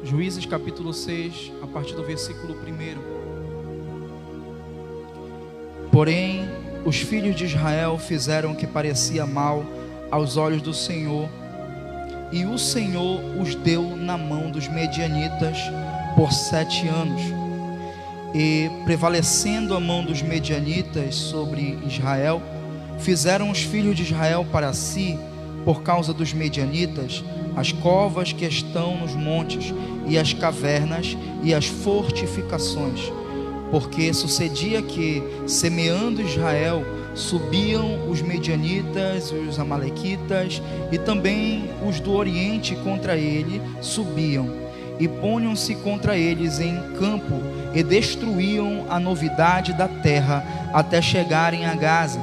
Juízes capítulo 6, a partir do versículo 1. Porém, os filhos de Israel fizeram o que parecia mal aos olhos do Senhor, e o Senhor os deu na mão dos medianitas por 7 anos. E prevalecendo a mão dos medianitas sobre Israel, fizeram os filhos de Israel para si, por causa dos medianitas, as covas que estão nos montes, e as cavernas e as fortificações. Porque sucedia que, semeando Israel, subiam os medianitas, os amalequitas, e também os do oriente contra ele subiam, e ponham-se contra eles em campo, e destruíam a novidade da terra, até chegarem a Gaza.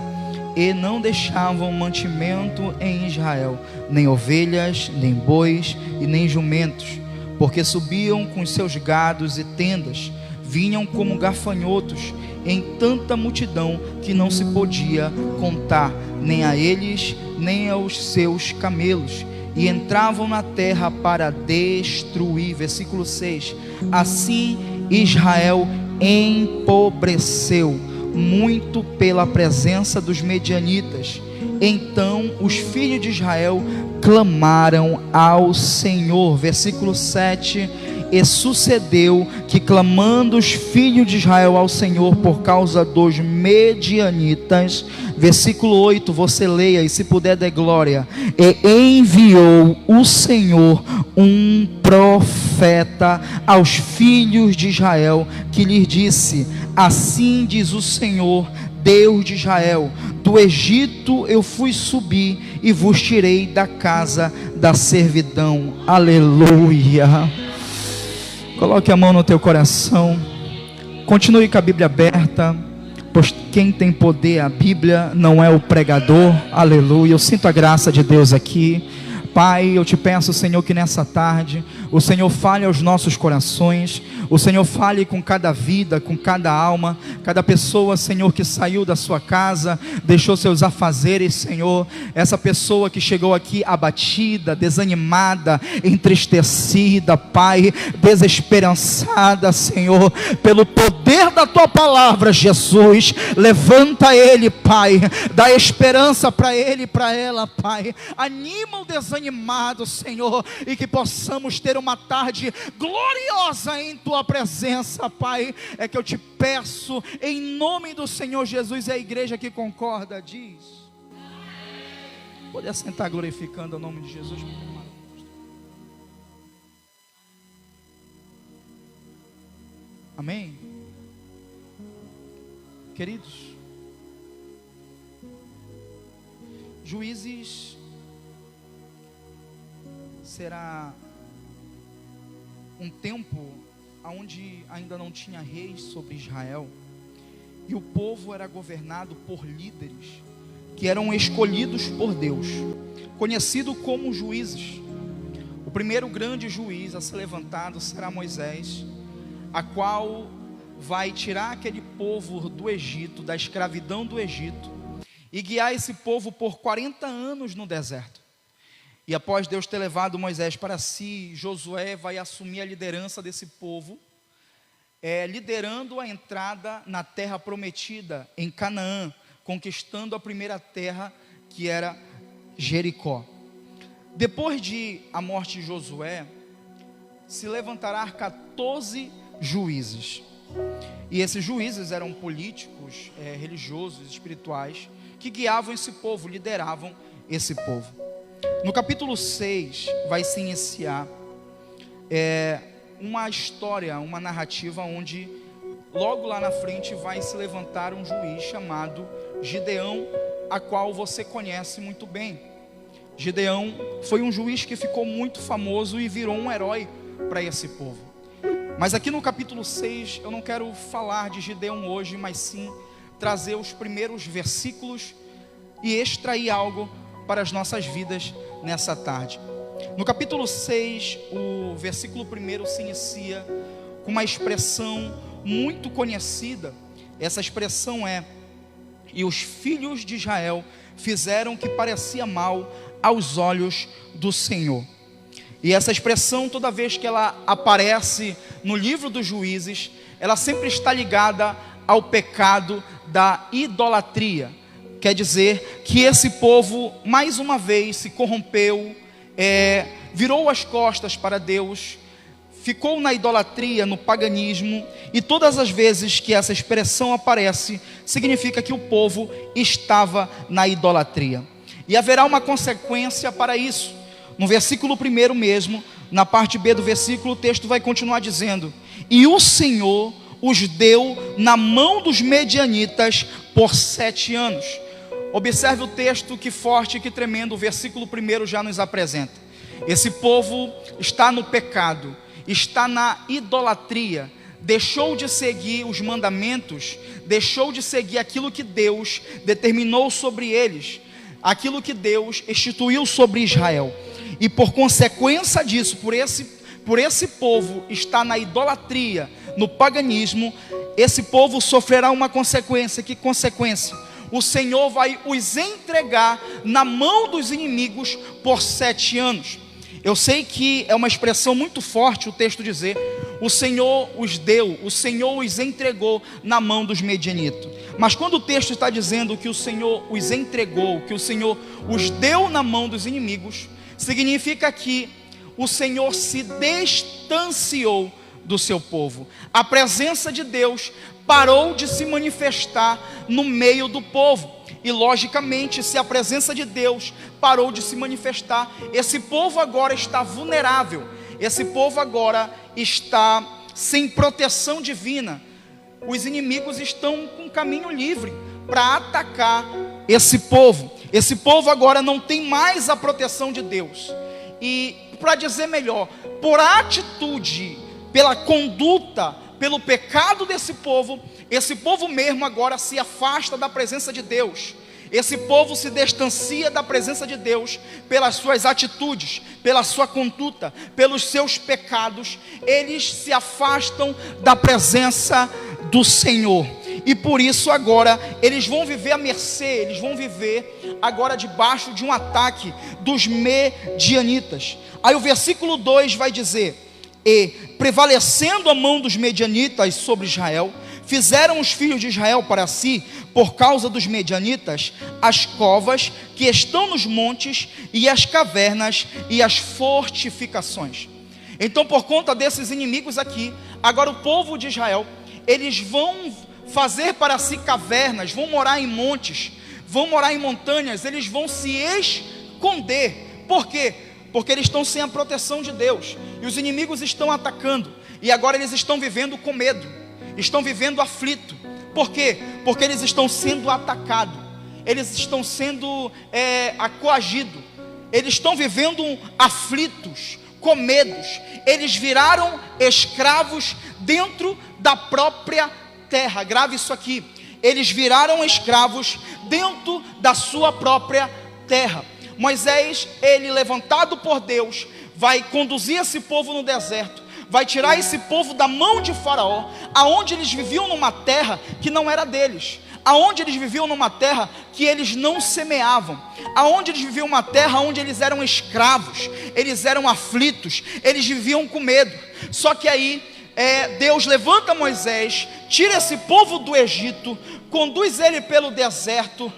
E não deixavam mantimento em Israel, nem ovelhas, nem bois e nem jumentos, porque subiam com os seus gados e tendas, vinham como gafanhotos em tanta multidão que não se podia contar, nem a eles, nem aos seus camelos, e entravam na terra para destruir. Versículo 6. Assim Israel empobreceu muito pela presença dos medianitas. Então os filhos de Israel clamaram ao Senhor. Versículo 7. E sucedeu que, clamando os filhos de Israel ao Senhor por causa dos medianitas, versículo 8, você leia e se puder dê glória. E enviou o Senhor um profeta aos filhos de Israel, que lhes disse: assim diz o Senhor, Deus de Israel: do Egito eu fui subir e vos tirei da casa da servidão. Aleluia. Coloque a mão no teu coração, continue com a Bíblia aberta, pois quem tem poder a Bíblia, não é o pregador. Aleluia. Eu sinto a graça de Deus aqui. Pai, eu te peço, Senhor, que nessa tarde o Senhor fale aos nossos corações, o Senhor fale com cada vida, com cada alma, cada pessoa, Senhor, que saiu da sua casa, deixou seus afazeres, Senhor, essa pessoa que chegou aqui abatida, desanimada, entristecida, Pai, desesperançada, Senhor, pelo poder da tua palavra, Jesus, levanta ele, Pai, dá esperança para ele e para ela, Pai, anima o desanimado, Senhor, e que possamos ter uma tarde gloriosa em tua presença, Pai. É que eu te peço em nome do Senhor Jesus. E a igreja que concorda diz: pode assentar glorificando o nome de Jesus. Amém. Queridos, Juízes será um tempo onde ainda não tinha reis sobre Israel, e o povo era governado por líderes que eram escolhidos por Deus, conhecido como juízes. O primeiro grande juiz a ser levantado será Moisés, a qual vai tirar aquele povo do Egito, da escravidão do Egito, e guiar esse povo por 40 anos no deserto. E após Deus ter levado Moisés para si, Josué vai assumir a liderança desse povo, liderando a entrada na terra prometida, em Canaã, conquistando a primeira terra, que era Jericó. Depois de a morte de Josué, se levantará 14 juízes. E esses juízes eram políticos, religiosos, espirituais, que guiavam esse povo, lideravam esse povo. No capítulo 6 vai se iniciar uma história, uma narrativa onde logo lá na frente vai se levantar um juiz chamado Gideão, a qual você conhece muito bem. Gideão foi um juiz que ficou muito famoso e virou um herói para esse povo. Mas aqui no capítulo 6 eu não quero falar de Gideão hoje, mas sim trazer os primeiros versículos e extrair algo para as nossas vidas nessa tarde. No capítulo 6, o versículo 1 se inicia com uma expressão muito conhecida. Essa expressão é: e os filhos de Israel fizeram o que parecia mal aos olhos do Senhor. E essa expressão, toda vez que ela aparece no livro dos Juízes, ela sempre está ligada ao pecado da idolatria. Quer dizer que esse povo, mais uma vez, se corrompeu, virou as costas para Deus, ficou na idolatria, no paganismo, e todas as vezes que essa expressão aparece, significa que o povo estava na idolatria. E haverá uma consequência para isso. No versículo 1 mesmo, na parte B do versículo, o texto vai continuar dizendo: e o Senhor os deu na mão dos medianitas por 7 anos. Observe o texto, que forte, que tremendo, o versículo 1 já nos apresenta. Esse povo está no pecado, está na idolatria, deixou de seguir os mandamentos, deixou de seguir aquilo que Deus determinou sobre eles, aquilo que Deus instituiu sobre Israel. E por consequência disso, por esse povo estar na idolatria, no paganismo, esse povo sofrerá uma consequência. Que consequência? O Senhor vai os entregar na mão dos inimigos por 7 anos. Eu sei que é uma expressão muito forte o texto dizer: o Senhor os deu, o Senhor os entregou na mão dos medianitas. Mas quando o texto está dizendo que o Senhor os entregou, que o Senhor os deu na mão dos inimigos, significa que o Senhor se distanciou do seu povo. A presença de Deus parou de se manifestar no meio do povo. E logicamente, se a presença de Deus parou de se manifestar, esse povo agora está vulnerável. Esse povo agora está sem proteção divina. Os inimigos estão com caminho livre para atacar esse povo. Esse povo agora não tem mais a proteção de Deus. E para dizer melhor, por atitude, pela conduta, pelo pecado desse povo, esse povo mesmo agora se afasta da presença de Deus. Esse povo se distancia da presença de Deus pelas suas atitudes, pela sua conduta, pelos seus pecados. Eles se afastam da presença do Senhor. E por isso agora eles vão viver à mercê, eles vão viver agora debaixo de um ataque dos medianitas. Aí o versículo 2 vai dizer: e prevalecendo a mão dos medianitas sobre Israel, fizeram os filhos de Israel para si, por causa dos medianitas, as covas que estão nos montes, e as cavernas e as fortificações. Então, por conta desses inimigos aqui, agora o povo de Israel, eles vão fazer para si cavernas, vão morar em montes, vão morar em montanhas, eles vão se esconder. Por quê? Porque eles estão sem a proteção de Deus, e os inimigos estão atacando, e agora eles estão vivendo com medo, estão vivendo aflito. Por quê? Porque eles estão sendo atacados, eles estão sendo coagidos, eles estão vivendo aflitos, com medos. Eles viraram escravos dentro da própria terra. Grave isso aqui: eles viraram escravos dentro da sua própria terra. Moisés, ele levantado por Deus, vai conduzir esse povo no deserto, vai tirar esse povo da mão de Faraó, aonde eles viviam numa terra que não era deles, aonde eles viviam numa terra que eles não semeavam, aonde eles viviam uma terra onde eles eram escravos, eles eram aflitos, eles viviam com medo. Só que aí Deus levanta Moisés, tira esse povo do Egito, conduz ele pelo deserto,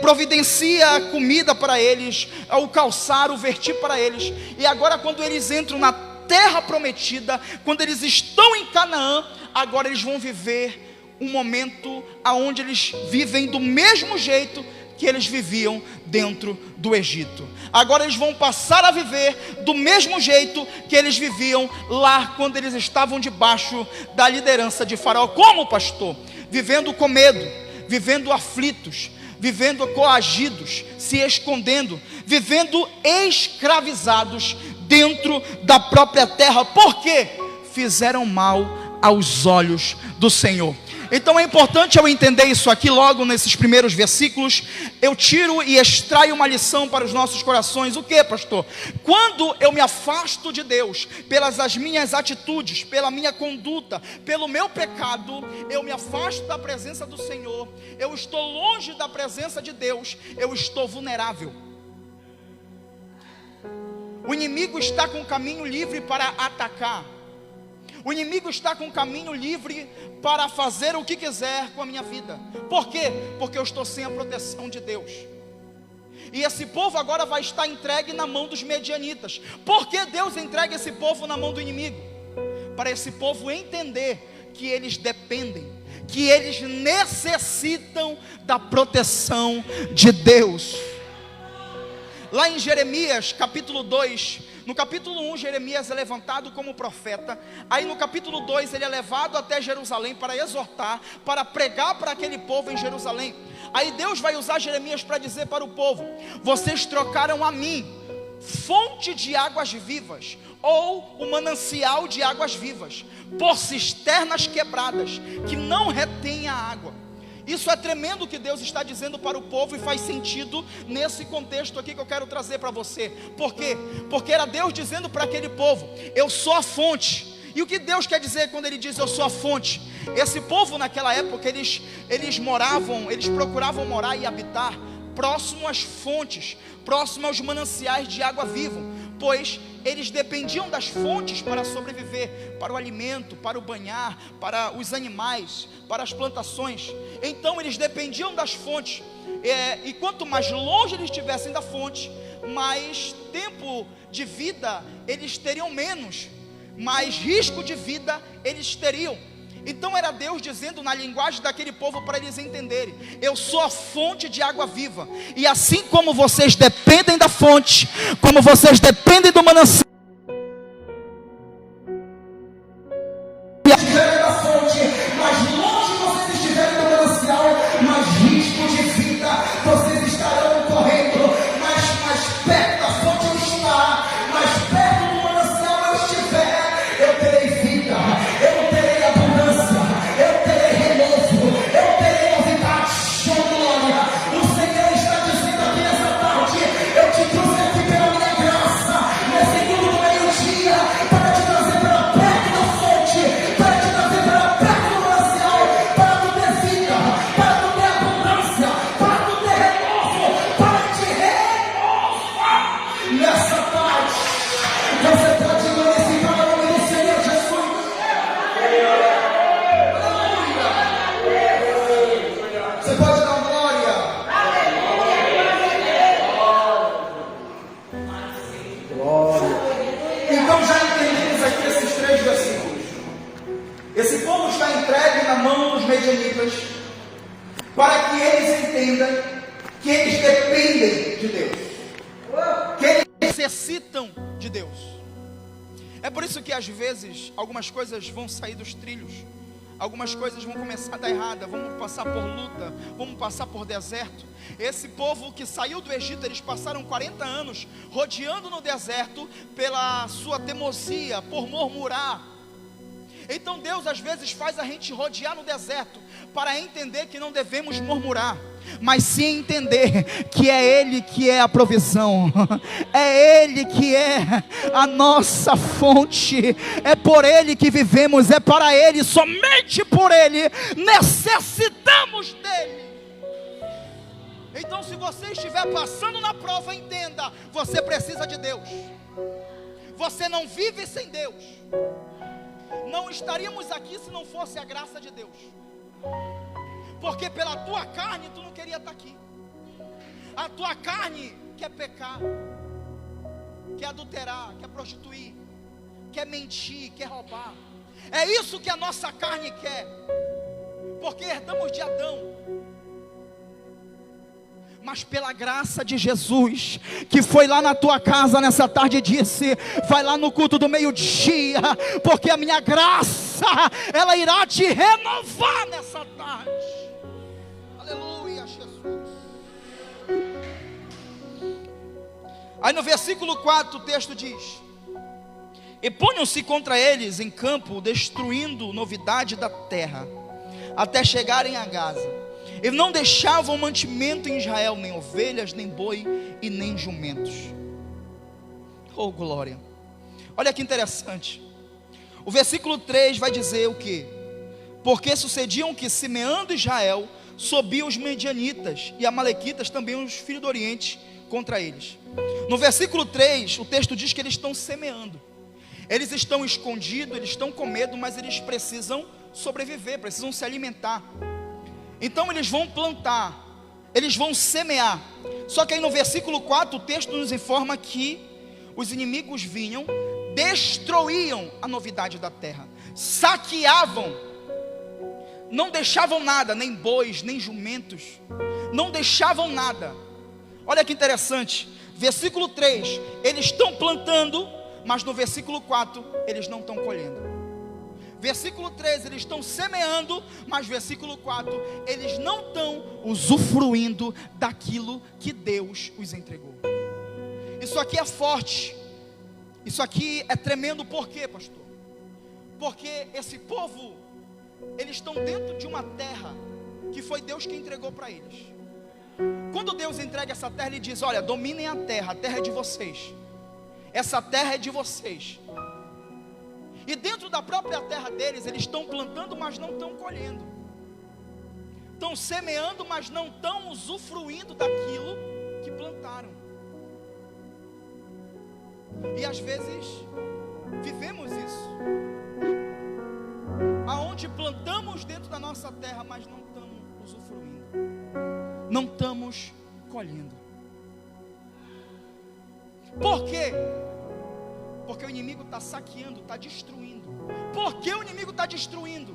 providencia comida para eles, o calçar, o vestir para eles. E agora, quando eles entram na terra prometida, quando eles estão em Canaã, agora eles vão viver um momento onde eles vivem do mesmo jeito que eles viviam dentro do Egito. Agora eles vão passar a viver do mesmo jeito que eles viviam lá quando eles estavam debaixo da liderança de Faraó. Como, pastor? Vivendo com medo, vivendo aflitos, vivendo coagidos, se escondendo, vivendo escravizados dentro da própria terra. Por quê? Fizeram mal aos olhos do Senhor. Então é importante eu entender isso aqui. Logo nesses primeiros versículos eu tiro e extraio uma lição para os nossos corações. O que, pastor? Quando eu me afasto de Deus, pelas as minhas atitudes, pela minha conduta, pelo meu pecado, eu me afasto da presença do Senhor, eu estou longe da presença de Deus, eu estou vulnerável. O inimigo está com o caminho livre para atacar. O inimigo está com o caminho livre para fazer o que quiser com a minha vida. Por quê? Porque eu estou sem a proteção de Deus. E esse povo agora vai estar entregue na mão dos medianitas. Por que Deus entrega esse povo na mão do inimigo? Para esse povo entender que eles dependem, que eles necessitam da proteção de Deus. Lá em Jeremias capítulo 2, no capítulo 1 Jeremias é levantado como profeta. Aí no capítulo 2 ele é levado até Jerusalém para exortar, para pregar para aquele povo em Jerusalém. Aí Deus vai usar Jeremias para dizer para o povo: vocês trocaram a mim, fonte de águas vivas, ou o manancial de águas vivas, por cisternas quebradas, que não retêm a água. Isso é tremendo o que Deus está dizendo para o povo, e faz sentido nesse contexto aqui que eu quero trazer para você. Por quê? Porque era Deus dizendo para aquele povo: eu sou a fonte. E o que Deus quer dizer quando Ele diz eu sou a fonte? Esse povo naquela época, eles procuravam morar e habitar próximo às fontes, próximo aos mananciais de água viva, pois eles dependiam das fontes para sobreviver, para o alimento, para o banhar, para os animais, para as plantações. Então eles dependiam das fontes, e quanto mais longe eles estivessem da fonte, mais tempo de vida eles teriam menos, mais risco de vida eles teriam. Então era Deus dizendo na linguagem daquele povo para eles entenderem: eu sou a fonte de água viva. E assim como vocês dependem da fonte, como vocês dependem do manancial da fonte, mais longe vocês estiverem do manancial, mais risco de vida vocês estarão correndo. Mais perto da fonte eu estar, mais perto do manancial eu estiver, eu terei vida, eu terei abundância, eu terei renovo, eu terei novidade. Show de glória. O Senhor está dizendo aqui nessa tarde: eu te trouxe aqui pela minha graça, nesse mundo do meio-dia, para te trazer para perto da fonte, para te trazer para perto do manancial, para tu ter vida, para tu ter abundância, para tu ter renovo, para te renovar. Nessa tarde, você pode glorificar o nome do Senhor Jesus. Você pode dar glória. Então já entendemos aqui esses 3 versículos. Esse povo está entregue na mão dos medianitas, para que eles entendam que eles dependem de Deus, que eles necessitam de Deus. É por isso que às vezes algumas coisas vão sair dos trilhos, algumas coisas vão começar a dar errada, vamos passar por luta, vamos passar por deserto. Esse povo que saiu do Egito, eles passaram 40 anos rodeando no deserto pela sua teimosia, por murmurar. Então Deus às vezes faz a gente rodear no deserto para entender que não devemos murmurar, mas sim entender que é Ele que é a provisão, é Ele que é a nossa fonte, é por Ele que vivemos, é para Ele, somente por Ele necessitamos dEle. Então se você estiver passando na prova, entenda: você precisa de Deus, você não vive sem Deus. Não estaríamos aqui se não fosse a graça de Deus, porque pela tua carne tu não queria estar aqui. A tua carne quer pecar, quer adulterar, quer prostituir, quer mentir, quer roubar. É isso que a nossa carne quer, porque herdamos de Adão. Mas pela graça de Jesus, que foi lá na tua casa nessa tarde e disse: vai lá no culto do meio-dia, porque a minha graça, ela irá te renovar nessa tarde. Aleluia, Jesus. Aí no versículo 4 o texto diz: e ponham-se contra eles em campo, destruindo novidade da terra, até chegarem a Gaza. E não deixavam mantimento em Israel, nem ovelhas, nem boi e nem jumentos. Oh glória. Olha que interessante. O versículo 3 vai dizer o quê? Porque sucediam que, semeando Israel, subiam os medianitas e amalequitas, também os filhos do Oriente, contra eles. No versículo 3, o texto diz que eles estão semeando. Eles estão escondidos, eles estão com medo, mas eles precisam sobreviver, precisam se alimentar. Então eles vão plantar, eles vão semear. Só que aí no versículo 4, o texto nos informa que os inimigos vinham, destruíam a novidade da terra, saqueavam, não deixavam nada, nem bois, nem jumentos, não deixavam nada. Olha que interessante, versículo 3, eles estão plantando, mas no versículo 4, eles não estão colhendo. Versículo 3, eles estão semeando, mas versículo 4, eles não estão usufruindo daquilo que Deus os entregou. Isso aqui é forte, isso aqui é tremendo. Por quê, pastor? Porque esse povo, eles estão dentro de uma terra que foi Deus que entregou para eles. Quando Deus entrega essa terra, Ele diz: olha, dominem a terra é de vocês, essa terra é de vocês. E dentro da própria terra deles, eles estão plantando, mas não estão colhendo. Estão semeando, mas não estão usufruindo daquilo que plantaram. E às vezes, vivemos isso. Aonde plantamos dentro da nossa terra, mas não estamos usufruindo. Não estamos colhendo. Por quê? Porque o inimigo está saqueando, está destruindo. Por que o inimigo está destruindo?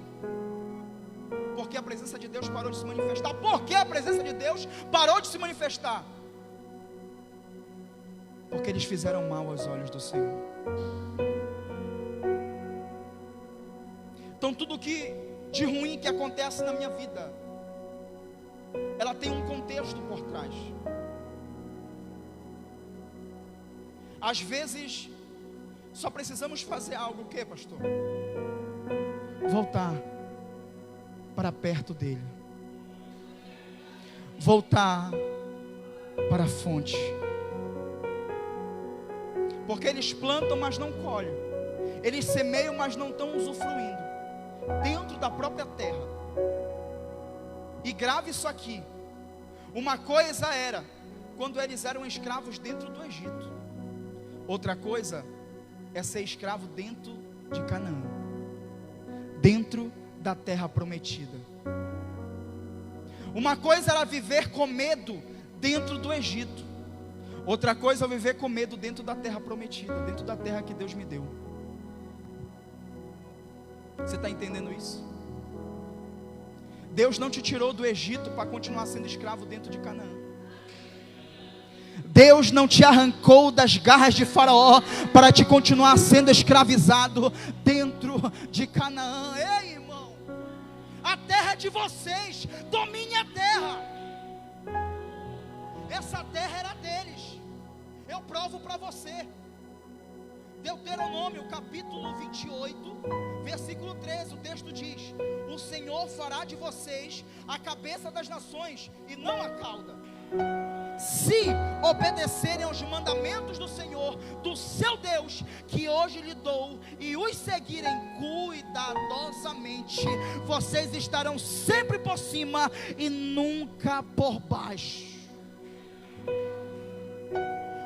Porque a presença de Deus parou de se manifestar. Por que a presença de Deus parou de se manifestar? Porque eles fizeram mal aos olhos do Senhor. Então tudo que de ruim que acontece na minha vida, ela tem um contexto por trás. Às vezes só precisamos fazer algo. O que, pastor? Voltar para perto dele, voltar para a fonte. Porque eles plantam, mas não colhem. Eles semeiam, mas não estão usufruindo dentro da própria terra. E grave isso aqui. Uma coisa era quando eles eram escravos dentro do Egito. Outra coisa é ser escravo dentro de Canaã, dentro da terra prometida. Uma coisa era viver com medo dentro do Egito. Outra coisa é viver com medo dentro da terra prometida, dentro da terra que Deus me deu. Você está entendendo isso? Deus não te tirou do Egito para continuar sendo escravo dentro de Canaã. Deus não te arrancou das garras de Faraó para te continuar sendo escravizado dentro de Canaã. Ei, irmão, a terra é de vocês, domine a terra. Essa terra era deles. Eu provo para você. Deuteronômio capítulo 28, versículo 13, o texto diz: o Senhor fará de vocês a cabeça das nações e não a cauda, se obedecerem aos mandamentos do Senhor, do seu Deus, que hoje lhe dou, e os seguirem cuidadosamente. Vocês estarão sempre por cima e nunca por baixo.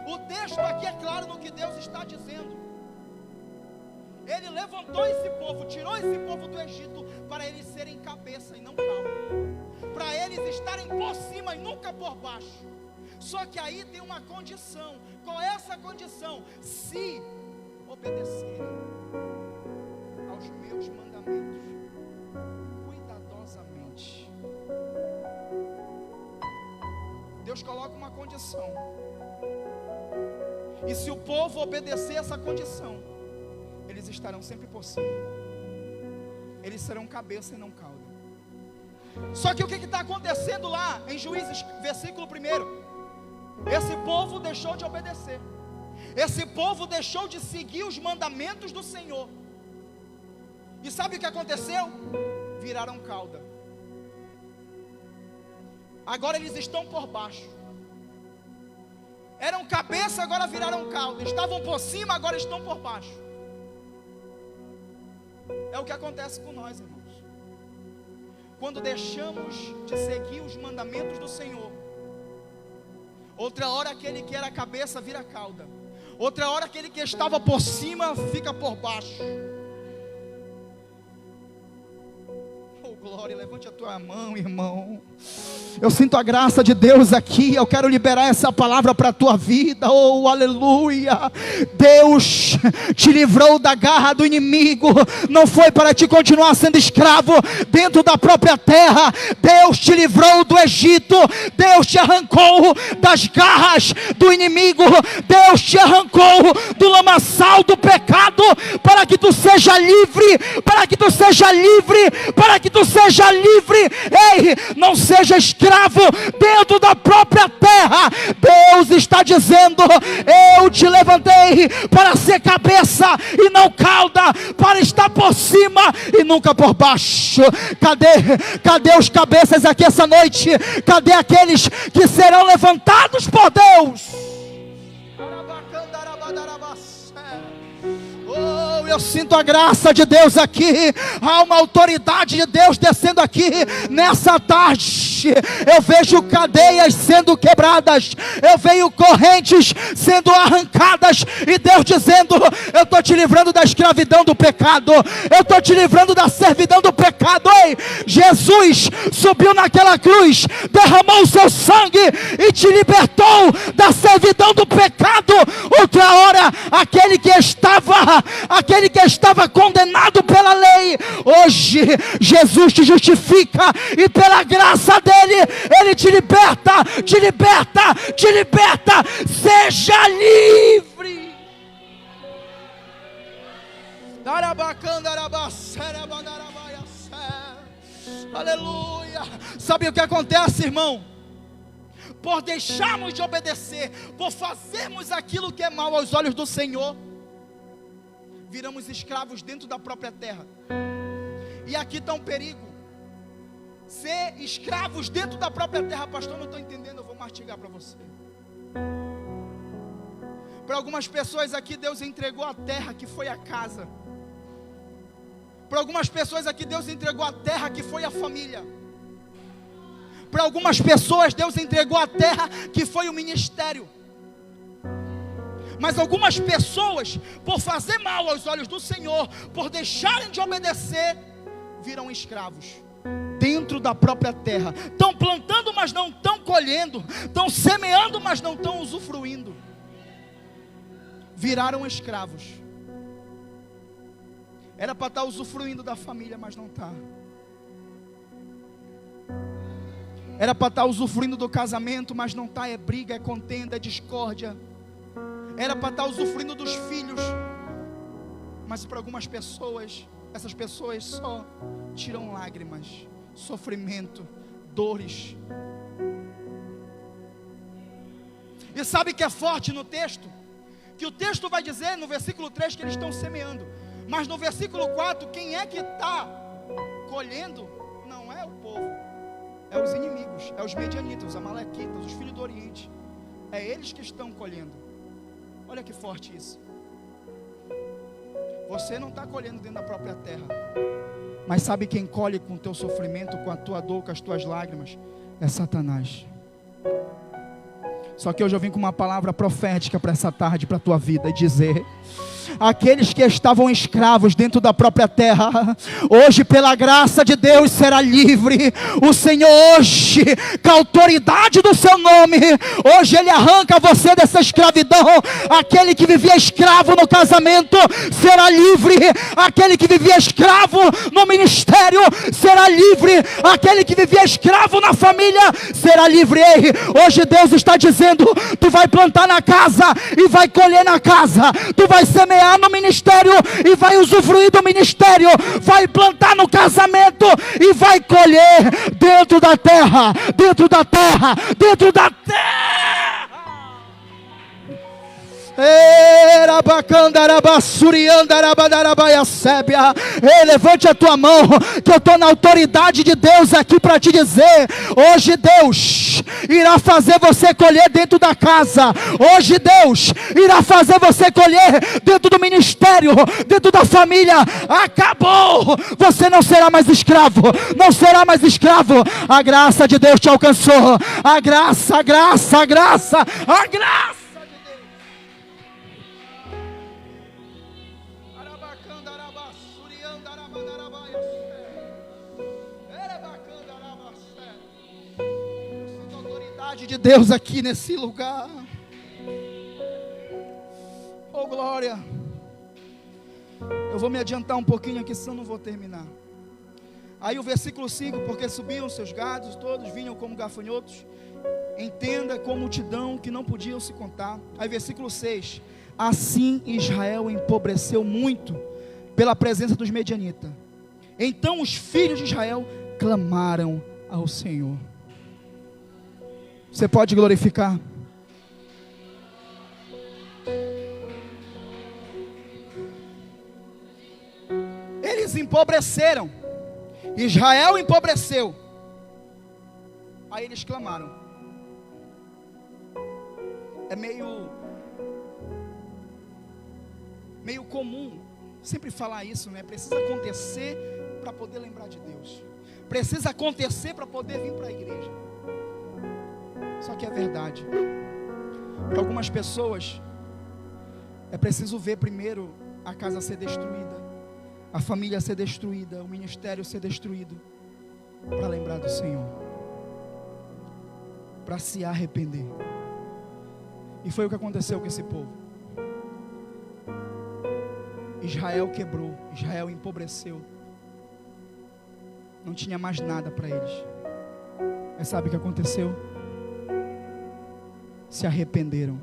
O texto aqui é claro no que Deus está dizendo. Ele levantou esse povo, tirou esse povo do Egito para eles serem cabeça e não cauda, para eles estarem por cima e nunca por baixo. Só que aí tem uma condição. Qual é essa condição? Se obedecerem aos meus mandamentos cuidadosamente. Deus coloca uma condição. E se o povo obedecer essa condição, eles estarão sempre por cima. Eles serão cabeça e não cauda. Só que o que está acontecendo lá em Juízes, versículo 1? Esse povo deixou de obedecer. Esse povo deixou de seguir os mandamentos do Senhor. E sabe o que aconteceu? Viraram cauda. Agora eles estão por baixo. Eram cabeça, agora viraram cauda. Estavam por cima, agora estão por baixo. É o que acontece com nós, irmãos. Quando deixamos de seguir os mandamentos do Senhor, Outra hora aquele que era a cabeça vira cauda. Outra hora aquele que estava por cima fica por baixo. Oh glória, levante a tua mão, irmão. Eu sinto a graça de Deus aqui. Eu quero liberar essa palavra para a tua vida. Oh aleluia. Deus te livrou da garra do inimigo. Não foi para te continuar sendo escravo dentro da própria terra. Deus te livrou do Egito. Deus te arrancou das garras do inimigo. Deus te arrancou do lamaçal do pecado, para que tu seja livre, para que tu seja livre, para que tu seja livre. Ei, não seja escravo dentro da própria terra. Deus está dizendo: eu te levantei para ser cabeça e não cauda, para estar por cima e nunca por baixo. Cadê os cabeças aqui essa noite? Cadê aqueles que serão levantados por Deus? Oh, eu sinto a graça de Deus aqui. Há uma autoridade de Deus descendo aqui nessa tarde. Eu vejo cadeias sendo quebradas, eu vejo correntes sendo arrancadas, e Deus dizendo: eu estou te livrando da escravidão do pecado, eu estou te livrando da servidão do pecado. Ei, Jesus subiu naquela cruz, derramou o seu sangue e te libertou da servidão do pecado. Outra hora aquele que estava condenado pela lei, hoje Jesus te justifica, e pela graça dele, Ele te liberta, te liberta, te liberta. Seja livre. Aleluia. Sabe o que acontece, irmão? Por deixarmos de obedecer, por fazermos aquilo que é mal aos olhos do Senhor, viramos escravos dentro da própria terra. E aqui está um perigo. Ser escravos dentro da própria terra. Pastor, não estou entendendo, eu vou mastigar para você. Para algumas pessoas aqui, Deus entregou a terra, que foi a casa. Para algumas pessoas aqui, Deus entregou a terra, que foi a família. Para algumas pessoas, Deus entregou a terra, que foi o ministério. Mas algumas pessoas, por fazer mal aos olhos do Senhor, por deixarem de obedecer, viram escravos dentro da própria terra. Estão plantando, mas não estão colhendo. Estão semeando, mas não estão usufruindo. Viraram escravos. Era para estar usufruindo da família, mas não está. Era para estar usufruindo do casamento, mas não está. É briga, é contenda, é discórdia. Era para estar usufruindo dos filhos, mas para algumas pessoas, essas pessoas só tiram lágrimas, sofrimento, dores. E sabe o que é forte no texto? Que o texto vai dizer no versículo 3 que eles estão semeando, mas no versículo 4, quem é que está colhendo? Não é o povo, é os inimigos, é os medianitas, os amalequitas, os filhos do Oriente. É eles que estão colhendo. Olha que forte isso. Você não está colhendo dentro da própria terra, mas sabe quem colhe com o teu sofrimento, com a tua dor, com as tuas lágrimas? É Satanás. Só que hoje eu vim com uma palavra profética para essa tarde, para a tua vida, e dizer: aqueles que estavam escravos dentro da própria terra, hoje pela graça de Deus será livre. O Senhor hoje, com a autoridade do seu nome, hoje Ele arranca você dessa escravidão. Aquele que vivia escravo no casamento será livre. Aquele que vivia escravo no ministério será livre. Aquele que vivia escravo na família será livre. Ei, hoje Deus está dizendo: tu vai plantar na casa e vai colher na casa. Tu vai semear no ministério e vai usufruir do ministério. Vai plantar no casamento e vai colher dentro da terra, dentro da terra, dentro da terra. Levante a tua mão, que eu estou na autoridade de Deus aqui para te dizer: hoje Deus irá fazer você colher dentro da casa. Hoje Deus irá fazer você colher dentro do ministério, dentro da família. Acabou, você não será mais escravo, não será mais escravo. A graça de Deus te alcançou, a graça de Deus. De Deus aqui nesse lugar. Oh glória. Eu vou me adiantar um pouquinho aqui, senão não vou terminar. Aí o versículo 5: porque subiam seus gados, todos vinham como gafanhotos, entenda, com multidão que não podiam se contar. Aí versículo 6: assim Israel empobreceu muito pela presença dos medianitas. Então os filhos de Israel clamaram ao Senhor. Você pode glorificar? Eles empobreceram. Israel empobreceu. Aí eles clamaram. É meio comum sempre falar isso, né? Precisa acontecer para poder lembrar de Deus. Precisa acontecer para poder vir para a igreja. Só que é verdade. Para algumas pessoas é preciso ver primeiro a casa ser destruída, a família ser destruída, o ministério ser destruído, para lembrar do Senhor, para se arrepender. E foi o que aconteceu com esse povo. Israel quebrou, Israel empobreceu, não tinha mais nada para eles. Mas sabe o que aconteceu? Se arrependeram.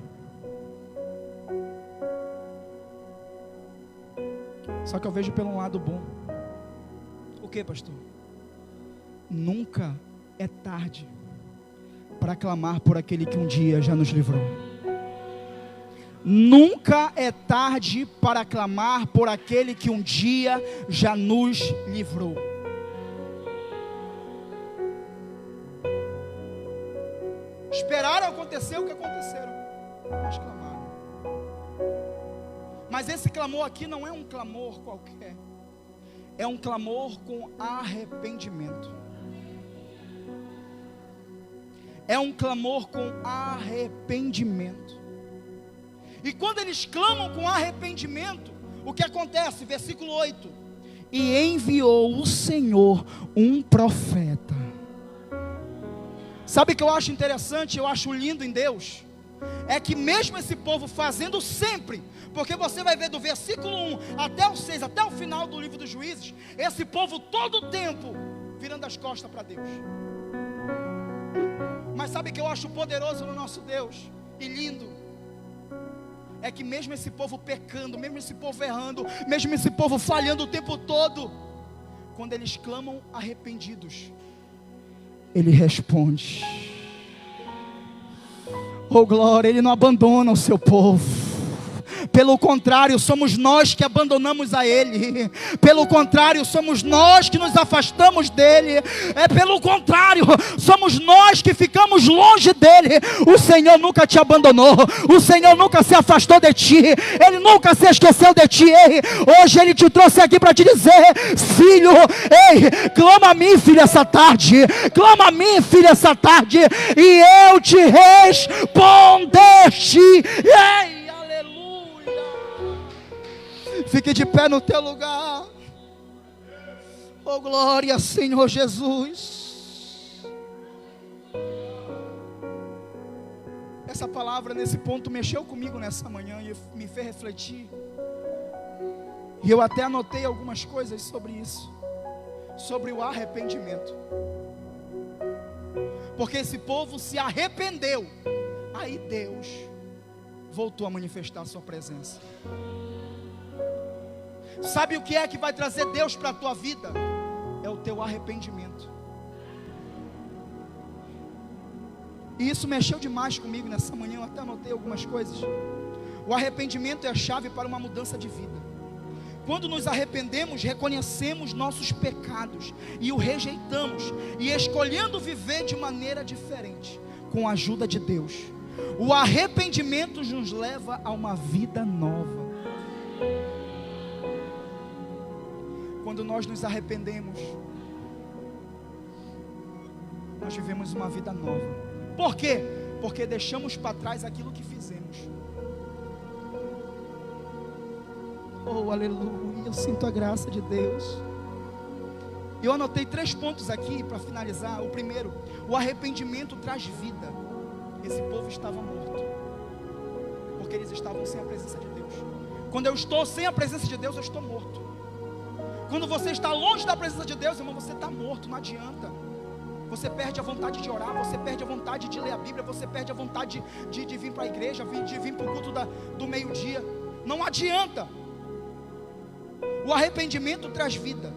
Só que eu vejo pelo lado bom. O que, pastor? Nunca é tarde para clamar por aquele que um dia já nos livrou. Nunca é tarde para clamar por aquele que um dia já nos livrou. Esperaram acontecer o que aconteceram, mas clamaram. Mas esse clamor aqui não é um clamor qualquer, é um clamor com arrependimento. É um clamor com arrependimento. E quando eles clamam com arrependimento, o que acontece? Versículo 8: e enviou o Senhor um profeta. Sabe o que eu acho interessante, eu acho lindo em Deus? É que mesmo esse povo fazendo sempre, porque você vai ver do versículo 1 até o 6, até o final do livro dos Juízes, esse povo todo o tempo virando as costas para Deus. Mas sabe o que eu acho poderoso no nosso Deus e lindo? É que mesmo esse povo pecando, mesmo esse povo errando, mesmo esse povo falhando o tempo todo, quando eles clamam arrependidos, Ele responde. Oh glória, Ele não abandona o seu povo. Pelo contrário, somos nós que abandonamos a Ele. Pelo contrário, somos nós que nos afastamos dEle. Pelo contrário, somos nós que ficamos longe dEle. O Senhor nunca te abandonou. O Senhor nunca se afastou de ti. Ele nunca se esqueceu de ti. Ei, hoje Ele te trouxe aqui para te dizer: filho, ei, clama a mim, filho, essa tarde. Clama a mim, filho, essa tarde, e eu te respondeste. Ei, fique de pé no teu lugar. Oh glória, Senhor Jesus. Essa palavra nesse ponto mexeu comigo nessa manhã e me fez refletir. E eu até anotei algumas coisas sobre isso, sobre o arrependimento. Porque esse povo se arrependeu, aí Deus voltou a manifestar a sua presença. Sabe o que é que vai trazer Deus para a tua vida? É o teu arrependimento. E isso mexeu demais comigo nessa manhã. Eu até anotei algumas coisas. O arrependimento é a chave para uma mudança de vida. Quando nos arrependemos, reconhecemos nossos pecados e o rejeitamos, e escolhendo viver de maneira diferente, com a ajuda de Deus. O arrependimento nos leva a uma vida nova. Quando nós nos arrependemos, nós vivemos uma vida nova. Por quê? Porque deixamos para trás aquilo que fizemos. Oh, aleluia, eu sinto a graça de Deus. Eu anotei 3 pontos aqui para finalizar. O primeiro, o arrependimento traz vida. Esse povo estava morto, porque eles estavam sem a presença de Deus. Quando eu estou sem a presença de Deus, eu estou morto. Quando você está longe da presença de Deus, irmão, você está morto, não adianta. Você perde a vontade de orar, você perde a vontade de ler a Bíblia, você perde a vontade de vir para a igreja, de vir para o culto do meio-dia. Não adianta. O arrependimento traz vida.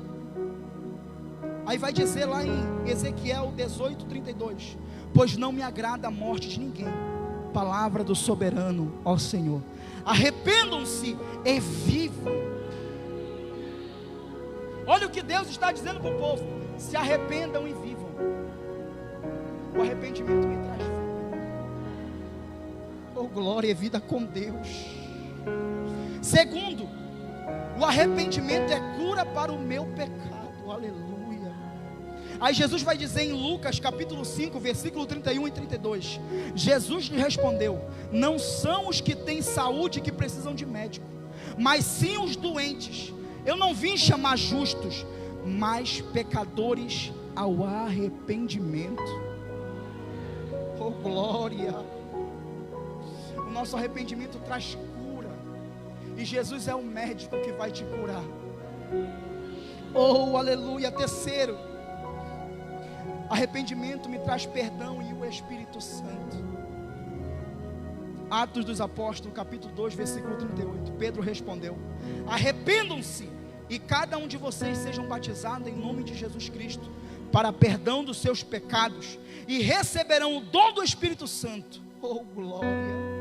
Aí vai dizer lá em Ezequiel 18:32: pois não me agrada a morte de ninguém. Palavra do soberano, ó Senhor. Arrependam-se e vivam. Olha o que Deus está dizendo para o povo: se arrependam e vivam. O arrependimento me traz vida. Oh, glória e vida com Deus. Segundo, o arrependimento é cura para o meu pecado. Aleluia. Aí Jesus vai dizer em Lucas capítulo 5, versículo 31 e 32: Jesus lhe respondeu: não são os que têm saúde que precisam de médico, mas sim os doentes. Eu não vim chamar justos, mas pecadores ao arrependimento. Oh, glória. O nosso arrependimento traz cura, e Jesus é o médico que vai te curar. Oh, aleluia. Terceiro, arrependimento me traz perdão e o Espírito Santo. Atos dos Apóstolos, capítulo 2, versículo 38. Pedro respondeu: arrependam-se e cada um de vocês sejam batizados em nome de Jesus Cristo, para perdão dos seus pecados, e receberão o dom do Espírito Santo. Oh, glória.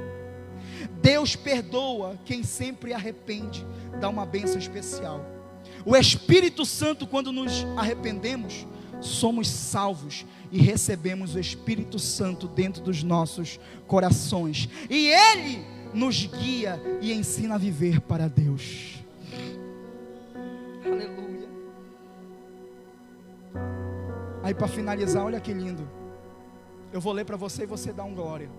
Deus perdoa quem sempre arrepende, dá uma bênção especial. O Espírito Santo, quando nos arrependemos, somos salvos e recebemos o Espírito Santo dentro dos nossos corações, e Ele nos guia e ensina a viver para Deus. Aleluia. Aí, para finalizar, olha que lindo. Eu vou ler para você e você dá um glória.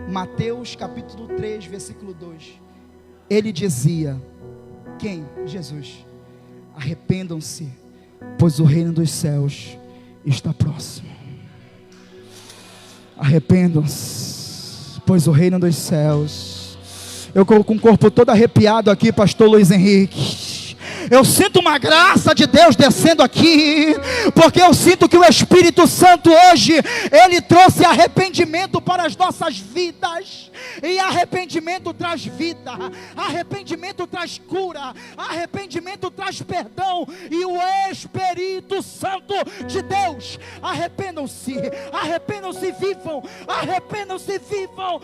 Mateus capítulo 3, versículo 2. Ele dizia: quem? Jesus. Arrependam-se, pois o reino dos céus está próximo. Arrependam-se, pois o reino dos céus. Eu estou com o corpo todo arrepiado aqui, pastor Luiz Henrique. Eu sinto uma graça de Deus descendo aqui, porque eu sinto que o Espírito Santo hoje, Ele trouxe arrependimento para as nossas vidas, e arrependimento traz vida, arrependimento traz cura, arrependimento traz perdão, e o Espírito Santo de Deus. Arrependam-se, arrependam-se e vivam, arrependam-se e vivam.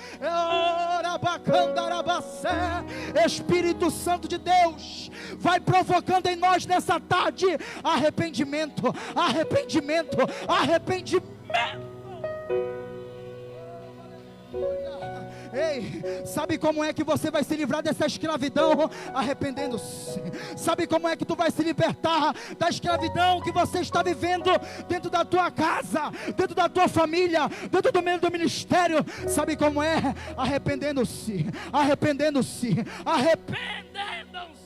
Espírito Santo de Deus, vai provocando em nós nessa tarde arrependimento, arrependimento, arrependimento. Ei, sabe como é que você vai se livrar dessa escravidão? Arrependendo-se. Sabe como é que tu vai se libertar da escravidão que você está vivendo dentro da tua casa, dentro da tua família, dentro do meio do ministério? Sabe como é? Arrependendo-se, arrependendo-se, arrependendo-se.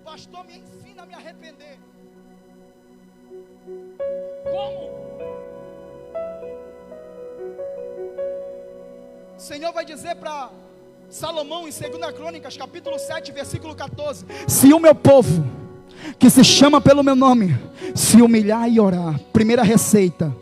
Pastor, me ensina a me arrepender. Como? O Senhor vai dizer para Salomão em 2 Crônicas, capítulo 7, versículo 14: se o meu povo, que se chama pelo meu nome, se humilhar e orar, primeira receita,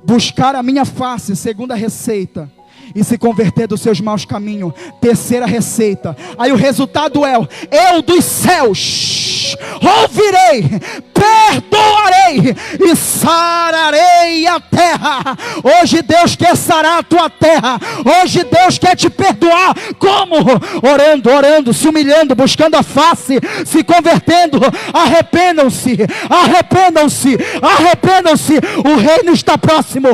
buscar a minha face, segunda receita, e se converter dos seus maus caminhos, terceira receita. Aí o resultado é: eu dos céus ouvirei, perdoarei e sararei a terra. Hoje Deus quer sarar a tua terra. Hoje Deus quer te perdoar. Como? Orando, se humilhando, buscando a face, se convertendo. Arrependam-se. O reino está próximo.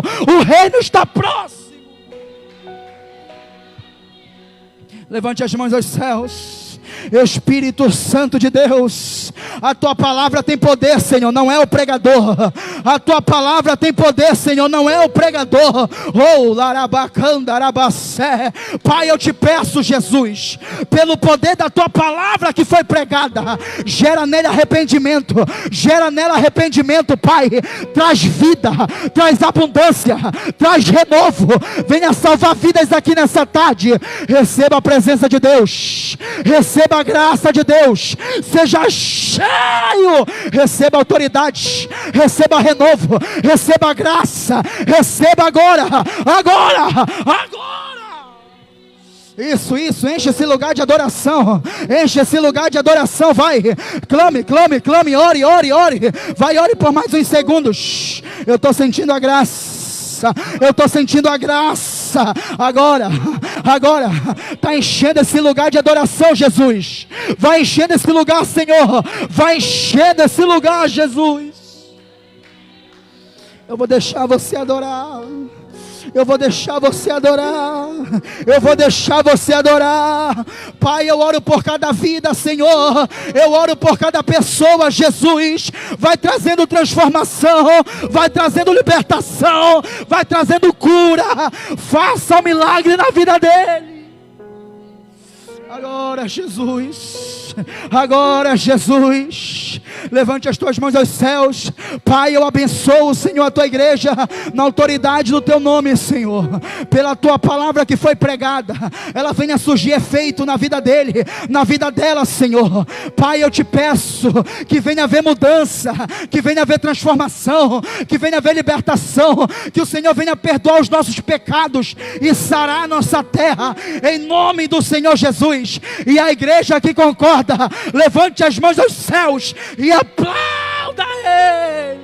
Levante as mãos aos céus. Espírito Santo de Deus, a tua palavra tem poder, Senhor, não é o pregador. A tua palavra tem poder, Senhor, não é o pregador. Pai, eu te peço, Jesus, pelo poder da tua palavra que foi pregada, gera nela arrependimento, Pai. Traz vida, traz abundância, traz renovo. Venha salvar vidas aqui nessa tarde. Receba a presença de Deus, receba a graça de Deus, seja cheio, receba autoridade, receba renovo, receba graça, receba agora. Isso, enche esse lugar de adoração, vai, clame, ore, vai, ore por mais uns segundos. Eu estou sentindo a graça, agora, está enchendo esse lugar de adoração, Jesus. Vai enchendo esse lugar, Senhor. Vai enchendo esse lugar, Jesus. Eu vou deixar você adorar. Pai, eu oro por cada vida, Senhor. Eu oro por cada pessoa, Jesus. Vai trazendo transformação, vai trazendo libertação, vai trazendo cura. Faça um milagre na vida dele. Agora, Jesus, levante as tuas mãos aos céus. Pai, eu abençoo, Senhor, a tua igreja, na autoridade do teu nome, Senhor, pela tua palavra que foi pregada, ela venha surgir efeito na vida dele, na vida dela, Senhor. Pai, eu te peço que venha haver mudança, que venha haver transformação, que venha haver libertação, que o Senhor venha perdoar os nossos pecados e sarar a nossa terra, em nome do Senhor Jesus. E a igreja que concorda, levante as mãos aos céus e aplauda Ele.